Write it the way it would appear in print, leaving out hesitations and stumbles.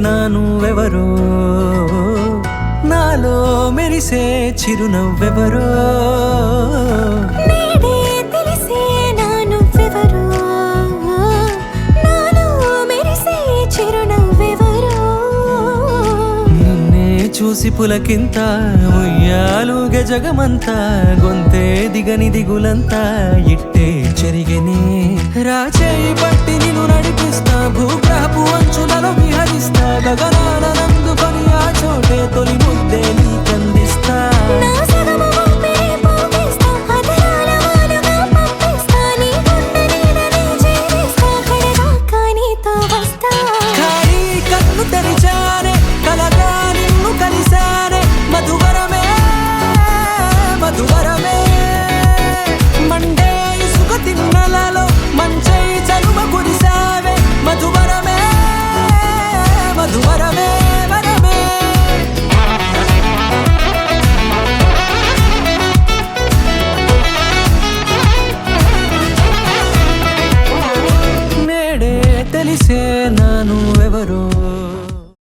నా నువ్వెవరో, నాలో మెరిసే చిరునవ్వెవరో. నేడే తెలిసే నా నువ్వెవరో, నాలో మెరిసే చిరునవ్వెవరో. నిన్నే చూసి పులకింత ఉయ్యాలుగే జగమంతా, గొంతే దిగని దిగులంతా ఇట్టే చెరిగెనే. రాచేయి పట్టి నిన్ను నడిపిస్తా, భూగ్రహపు అంచులలో విహరిస్తా, గగనాన